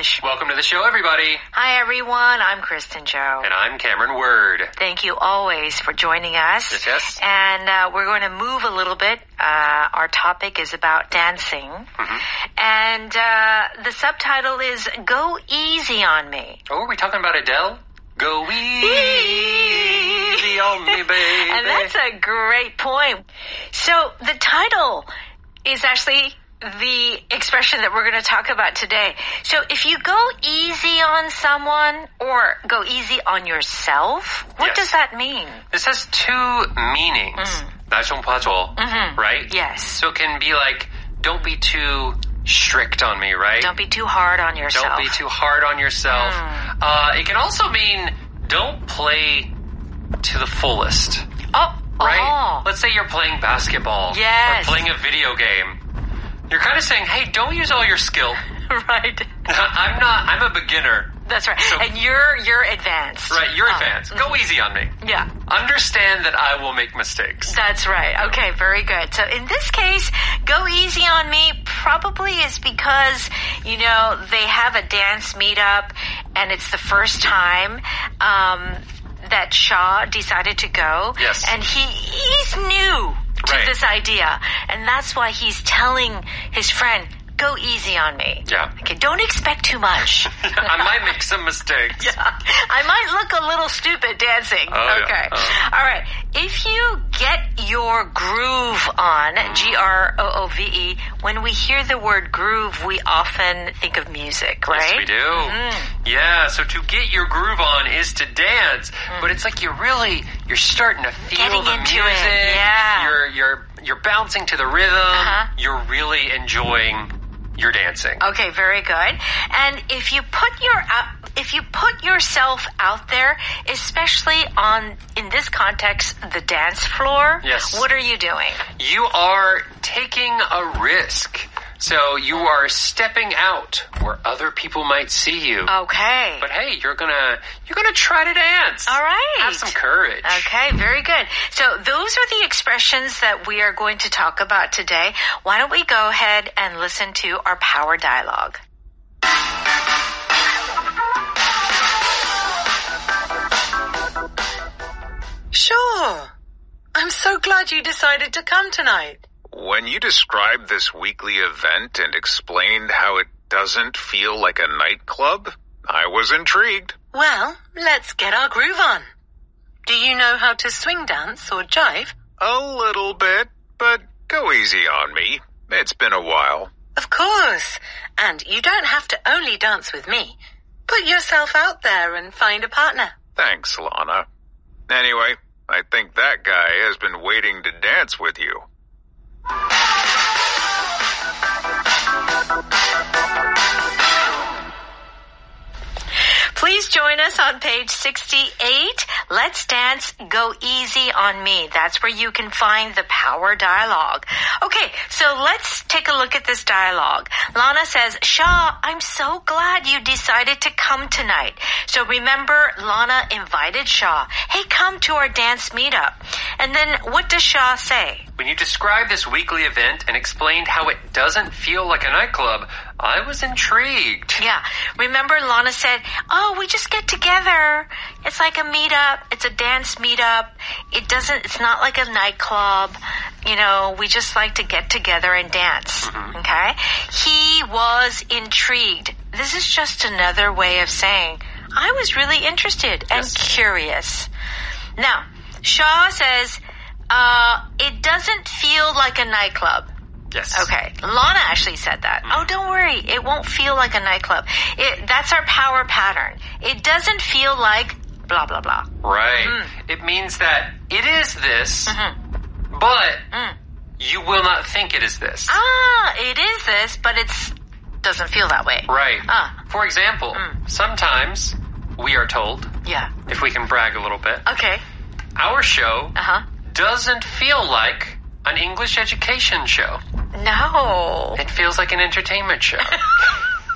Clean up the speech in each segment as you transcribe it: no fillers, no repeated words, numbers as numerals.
English. Welcome to the show, everybody. Hi, everyone. I'm Kristen Joe. And I'm Cameron Word. Thank you always for joining us. Yes. And we're going to move a little bit. Our topic is about dancing. Mm-hmm. And the subtitle is Go Easy on Me. Oh, are we talking about Adele? Go easy on me, baby. And that's a great point. So the title is actually the expression that we're going to talk about today. So if you go easy on someone or go easy on yourself, what does that mean? This has two meanings. 나 좀 봐줘, right? Yes. So it can be like, don't be too strict on me, right? Don't be too hard on yourself. Don't be too hard on yourself. It can also mean don't play to the fullest. Right? Let's say you're playing basketball. Yes. Or playing a video game. You're kind of saying, hey, don't use all your skill. Right. I'm a beginner. That's right. So, and you're advanced. Right, you're advanced. Go easy on me. Yeah. Understand that I will make mistakes. That's right. Okay, very good. So in this case, go easy on me probably is because, they have a dance meetup and it's the first time that Shaw decided to go. Yes. And he's new to this idea. And that's why he's telling his friend, go easy on me. Yeah. Okay, don't expect too much. I might make some mistakes. Yeah. I might look a little stupid dancing. Okay. All right. If you get your groove on, Groove, when we hear the word groove, we often think of music, right? Yes, we do. Yeah, so to get your groove on is to dance, but it's like you're starting to feel Getting the into music. it. Yeah. You're bouncing to the rhythm. You're really enjoying your dancing. Okay, very good. And if you put yourself out there, especially in this context, the dance floor, what are you doing? You are taking a risk. So you are stepping out where other people might see you. Okay. But hey, you're gonna try to dance. All right. Have some courage. Okay, very good. So those are the expressions that we are going to talk about today. Why don't we go ahead and listen to our power dialogue? Sure. I'm so glad you decided to come tonight. When you described this weekly event and explained how it doesn't feel like a nightclub, I was intrigued. Well, let's get our groove on. Do you know how to swing dance or jive? A little bit, but go easy on me. It's been a while. Of course. And you don't have to only dance with me. Put yourself out there and find a partner. Thanks, Lana. Anyway, I think that guy has been waiting to dance with you. Please join us on page 68. Let's dance, go easy on me. That's where you can find the power dialogue. Okay, so let's take a look at this dialogue. Lana says, Shaw, I'm so glad you decided to come tonight. So remember, Lana invited Shaw. Hey, come to our dance meetup. And then what does Shaw say? When you described this weekly event and explained how it doesn't feel like a nightclub, I was intrigued. Yeah. Remember, Lana said, we just get together. It's like a meetup. It's a dance meetup. It's not like a nightclub. We just like to get together and dance. Okay? He was intrigued. This is just another way of saying, I was really interested and curious. Now, Shaw says, it doesn't feel like a nightclub. Yes. Okay. Lana actually said that. Oh, don't worry. It won't feel like a nightclub. That's our power pattern. It doesn't feel like blah, blah, blah. Right. It means that it is this, but you will not think it is this. It is this, but it doesn't feel that way. Right. For example, sometimes we are told, if we can brag a little bit, okay, our show doesn't feel like an English education show. No. It feels like an entertainment show.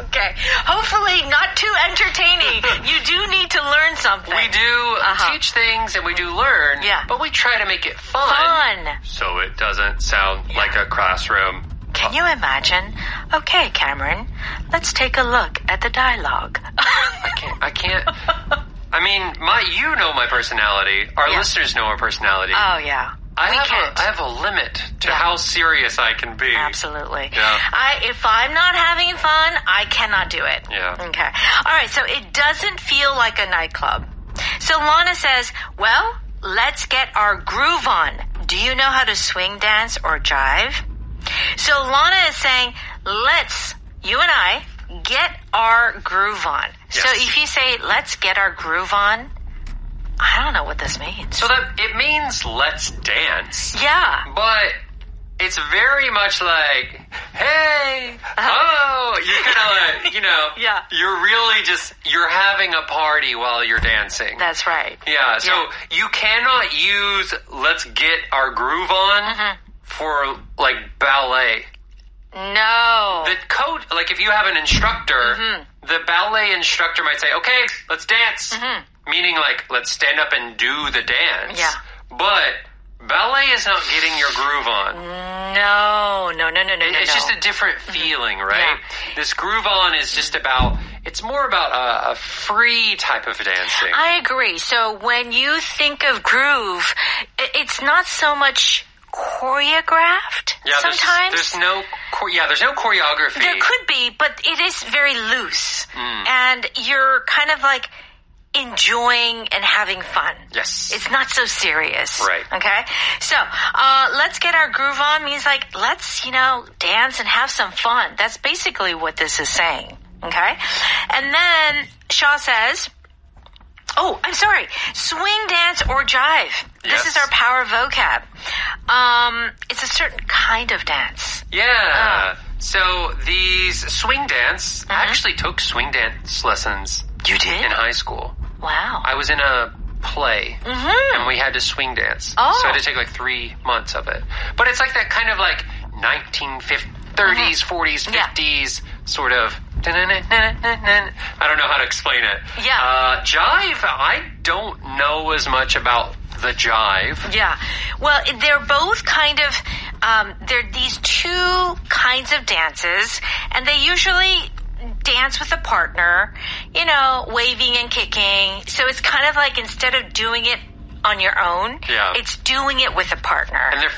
Okay. Hopefully not too entertaining. You do need to learn something. We do teach things and we do learn, but we try to make it fun. So it doesn't sound like a classroom. Can you imagine? Okay, Cameron, let's take a look at the dialogue. I can't. I mean, you know my personality. Our listeners know our personality. Oh, yeah. I have a limit to how serious I can be. Absolutely. Yeah. If I'm not having fun, I cannot do it. Yeah. Okay. All right, so it doesn't feel like a nightclub. So Lana says, well, let's get our groove on. Do you know how to swing dance or jive? So Lana is saying, let's, you and I, get our groove on. Yes. So if you say, let's get our groove on, I don't know what this means. So that it means let's dance. Yeah. But it's very much like, hey, you're kind of like, Yeah. you're really you're having a party while you're dancing. That's right. Yeah, so you cannot use let's get our groove on for like ballet. No. The coach, like if you have an instructor, the ballet instructor might say, okay, let's dance. Meaning like, let's stand up and do the dance. Yeah. But ballet is not getting your groove on. No. It's just a different feeling, right? Yeah. This groove on is just it's more about a free type of dancing. I agree. So when you think of groove, it's not so much choreographed sometimes. There's no choreography. There could be, but it is very loose. And you're kind of like enjoying and having fun. Yes. It's not so serious. Right. Okay? So, let's get our groove on means like, let's, dance and have some fun. That's basically what this is saying. Okay? And then Shaw says, oh, I'm sorry. Swing dance or jive. This is our power vocab. It's a certain kind of dance. Yeah. So these swing dance, I actually took swing dance lessons. You did? In high school. Wow. I was in a play, and we had to swing dance. Oh. So I had to take like 3 months of it. But it's like that kind of like 1930s, 40s, 50s sort of. I don't know how to explain it. Yeah. Jive, I don't know as much about the jive. Yeah. Well, they're both kind of, they're these two kinds of dances, and they usually dance with a partner, waving and kicking. So it's kind of like instead of doing it on your own, it's doing it with a partner. And they're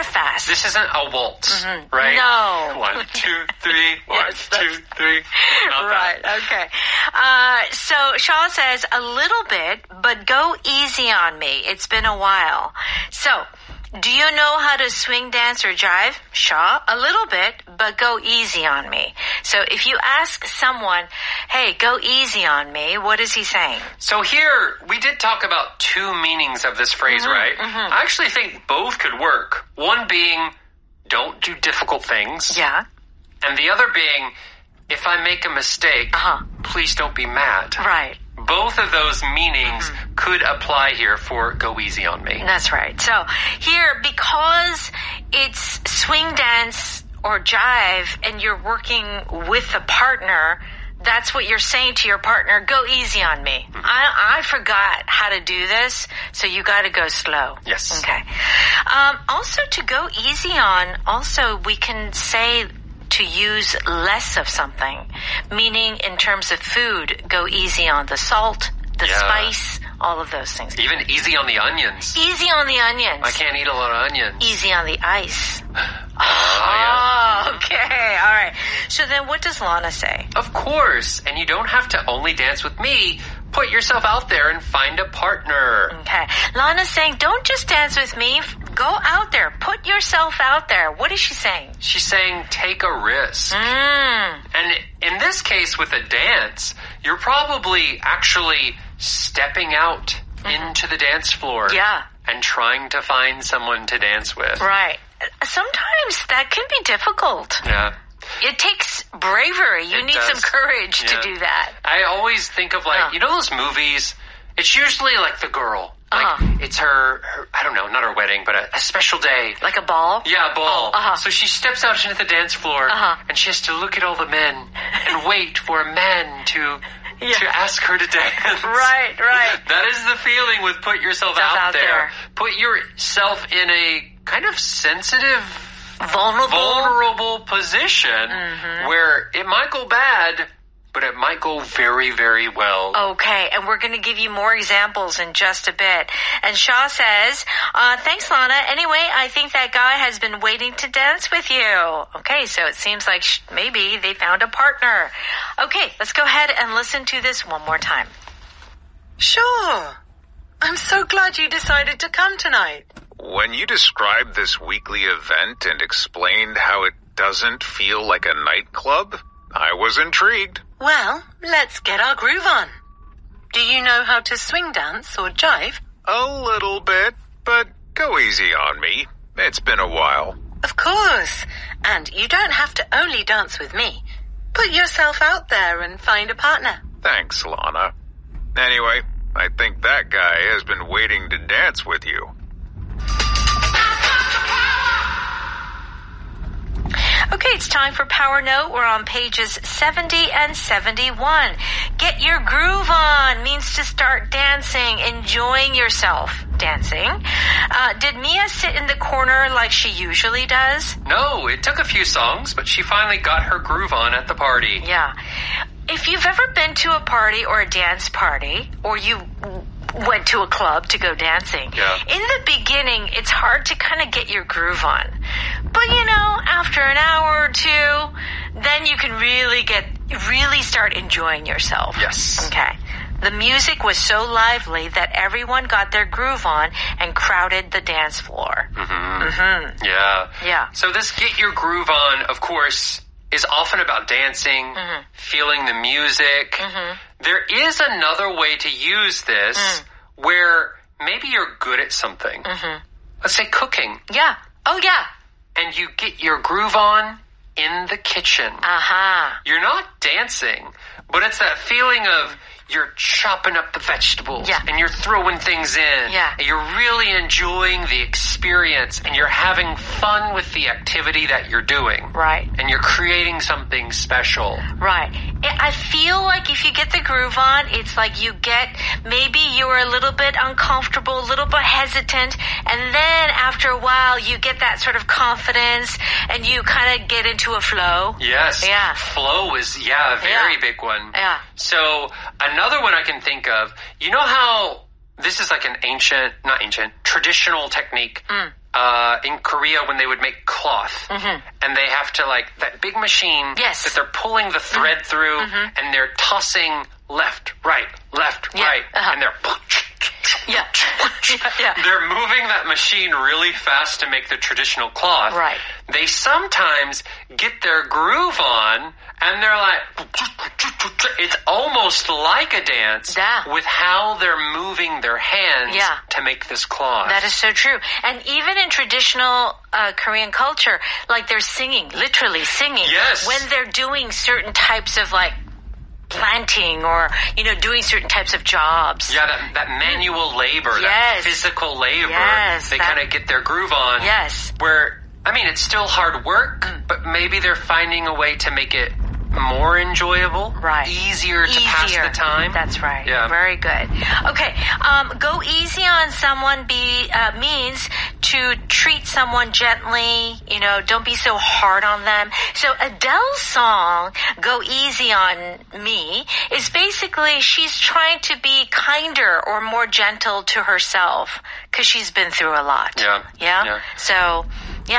fast. This isn't a waltz, right? No. 1, 2, 3. 1, 2, 3. Not right. that. Okay. So Shaw says a little bit, but go easy on me. It's been a while. So, do you know how to swing dance or jive? Shaw, a little bit, but go easy on me. So if you ask someone, hey, go easy on me, what is he saying? So here, we did talk about 2 meanings of this phrase, right? I actually think both could work. One being, don't do difficult things. Yeah. And the other being, if I make a mistake, please don't be mad. Right. Both of those meanings could apply here for go easy on me. That's right. So here, because it's swing dance or jive and you're working with a partner, that's what you're saying to your partner, go easy on me. I forgot how to do this, so you got to go slow. Yes. Okay. Also, to go easy on, also we can say to use less of something, meaning in terms of food, go easy on the salt, the spice, all of those things. Even easy on the onions. Easy on the onions. I can't eat a lot of onions. Easy on the ice. Yeah. Okay. All right. So then what does Lana say? Of course. And you don't have to only dance with me. Put yourself out there and find a partner. Okay. Lana's saying, don't just dance with me. Go out there. Put yourself out there. What is she saying? She's saying take a risk. And in this case with a dance, you're probably actually stepping out into the dance floor. Yeah. And trying to find someone to dance with. Right. Sometimes that can be difficult. Yeah. It takes bravery. You need some courage to do that. I always think of like, you know those movies? It's usually like the girl. Like, it's her, I don't know, not her wedding, but a special day. Like a ball? Yeah, a ball. So she steps out into the dance floor, and she has to look at all the men and wait for a man to ask her to dance. Right. That is the feeling with put yourself out there. Put yourself in a kind of sensitive vulnerable position where it might go bad, but it might go very, very well. Okay, and we're going to give you more examples in just a bit. And Shaw says, thanks, Lana. Anyway, I think that guy has been waiting to dance with you. Okay, so it seems like maybe they found a partner. Okay, let's go ahead and listen to this one more time. Sure. I'm so glad you decided to come tonight. When you described this weekly event and explained how it doesn't feel like a nightclub, I was intrigued. Well, let's get our groove on. Do you know how to swing dance or jive? A little bit, but go easy on me. It's been a while. Of course. And you don't have to only dance with me. Put yourself out there and find a partner. Thanks, Lana. Anyway, I think that guy has been waiting to dance with you. Okay, it's time for Power Note. We're on pages 70 and 71. Get your groove on means to start dancing, enjoying yourself dancing. Did Mia sit in the corner like she usually does? No, it took a few songs, but she finally got her groove on at the party. Yeah. If you've ever been to a party or a dance party, or you went to a club to go dancing, in the beginning, it's hard to kind of get your groove on. But, after an hour or two, then you can really start enjoying yourself. Yes. Okay. The music was so lively that everyone got their groove on and crowded the dance floor. Yeah. So this get your groove on, of course, is often about dancing, feeling the music. There is another way to use this where maybe you're good at something. Let's say cooking. Yeah. Oh, yeah. And you get your groove on in the kitchen. You're not dancing, but it's that feeling of you're chopping up the vegetables and you're throwing things in. And you're really enjoying the experience and you're having fun with the activity that you're doing. Right. And you're creating something special. Right. I feel like if you get the groove on, it's like maybe you were a little bit uncomfortable, a little bit hesitant, and then after a while you get that sort of confidence and you kind of get into a flow. Yes. Yeah. Flow is, a very big one. Yeah. So another one I can think of, you know how this is like an traditional technique in Korea when they would make cloth. And they have to that big machine that they're pulling the thread through and they're tossing left, right, and they're they're moving that machine really fast to make the traditional cloth. Right. They sometimes get their groove on and they're like, it's almost like a dance with how they're moving their hands to make this cloth. That is so true. And even in traditional Korean culture, they're singing, literally singing. Yes. When they're doing certain types of planting or, doing certain types of jobs. Yeah, that manual labor, that physical labor. Yes. They kind of get their groove on. Yes. Where, it's still hard work, but maybe they're finding a way to make it more enjoyable. Right. Easier to pass the time. That's right. Yeah. Very good. Okay. Go easy on someone means to treat someone gently. Don't be so hard on them. So Adele's song, Go Easy on Me, is basically she's trying to be kinder or more gentle to herself because she's been through a lot. Yeah? So,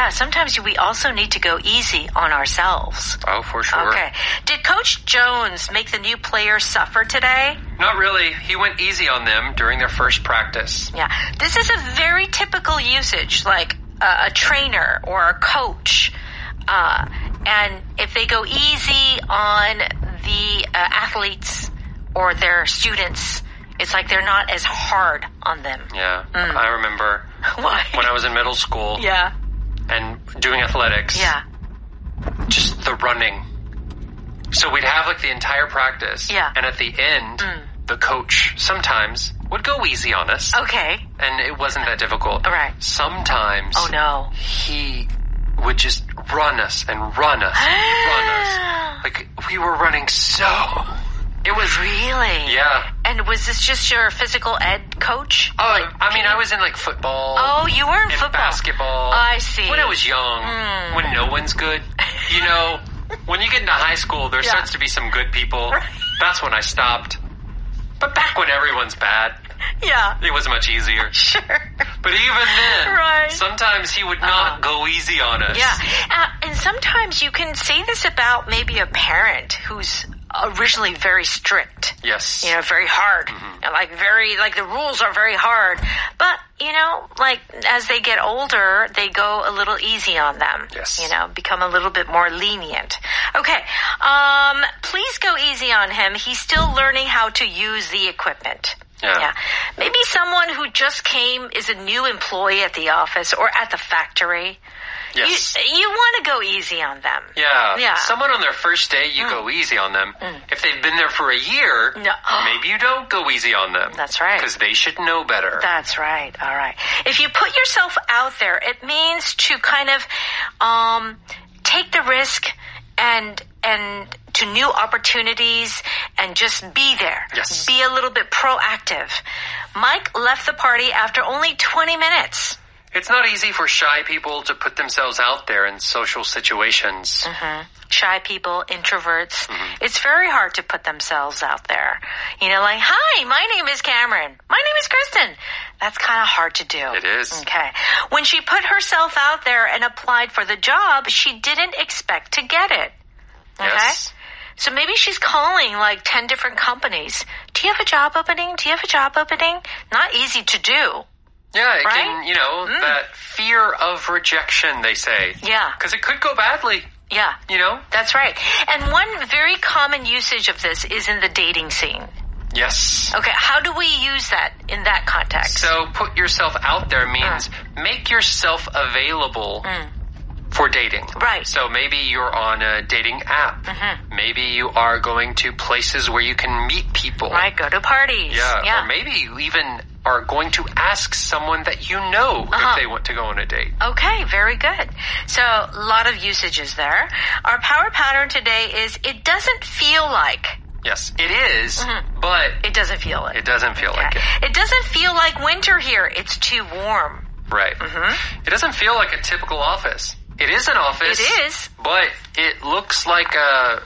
sometimes we also need to go easy on ourselves. Oh, for sure. Okay. Did Coach Jones make the new players suffer today? Not really. He went easy on them during their first practice. Yeah. This is a very typical usage, like a trainer or a coach. And if they go easy on the athletes or their students, it's like they're not as hard on them. Yeah. I remember when I was in middle school. Yeah. And doing athletics. Yeah. Just the running. So we'd have the entire practice. Yeah. And at the end, the coach sometimes would go easy on us. Okay. And it wasn't that difficult. All right. Sometimes. Oh, no. He would just run us and run us and run us. We were running so. It was really? Yeah. And was this just your physical ed coach? Oh, I mean, I was in like football. Oh, you were in and football. Basketball. I see. When I was young, when no one's good, you know, when you get into high school, there starts to be some good people. Right. That's when I stopped. But back when everyone's bad, Yeah. it was much easier. Sure. But even then, Right. sometimes he would not go easy on us. Yeah. And sometimes you can say this about maybe a parent who's originally very strict. Yes. You know, very hard. And like the rules are very hard. But, you know, like as they get older, they go a little easy on them. Yes. You know, become a little bit more lenient. Okay. Please go easy on him. He's still learning how to use the equipment. Yeah. Maybe someone who just came is a new employee at the office or at the factory. Yes. You want to go easy on them. Yeah. Someone on their first day, you go easy on them. If they've been there for a year, maybe you don't go easy on them. That's right. Because they should know better. That's right. All right. If you put yourself out there, it means to kind of take the risk and to new opportunities and just be there. Yes. Be a little bit proactive. Mike left the party after only 20 minutes. It's not easy for shy people to put themselves out there in social situations. Shy people, introverts. It's very hard to put themselves out there. You know, like, hi, my name is Cameron. My name is Kristen. That's kind of hard to do. It is. Okay. When she put herself out there and applied for the job, she didn't expect to get it. Okay? Yes. So maybe she's calling like 10 different companies. Do you have a job opening? Do you have a job opening? Not easy to do. Yeah, it Right? can, you know, that fear of rejection, they say. Yeah. Because it could go badly, Yeah. you know? That's right. And one very common usage of this is in the dating scene. Yes. Okay, how do we use that in that context? So put yourself out there means make yourself available for dating. Right. So maybe you're on a dating app. Maybe you are going to places where you can meet people. Right, go to parties. Yeah. Or maybe you even are going to ask someone that you know if they want to go on a date. Okay, very good. So, a lot of usages there. Our power pattern today is it doesn't feel like. Yes, it is, but It doesn't feel like. it doesn't feel like it. It doesn't feel like winter here. It's too warm. Right. It doesn't feel like a typical office. It is an office. It is. But it looks like a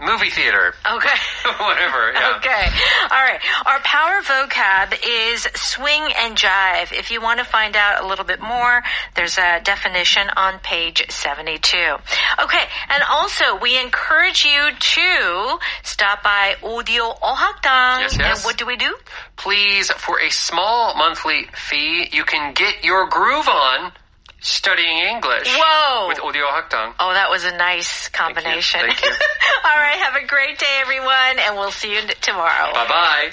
movie theater. Okay. Whatever, yeah. Okay. All right. Our power vocab is swing and jive. If you want to find out a little bit more, there's a definition on page 72. Okay. And also, we encourage you to stop by Audio 어학당. Yes. And what do we do? Please, for a small monthly fee, you can get your groove on studying English. Whoa. With Audio 어학당. Oh, that was a nice combination. Thank you. All right. Have a great day, everyone. And we'll see you tomorrow. Bye-bye.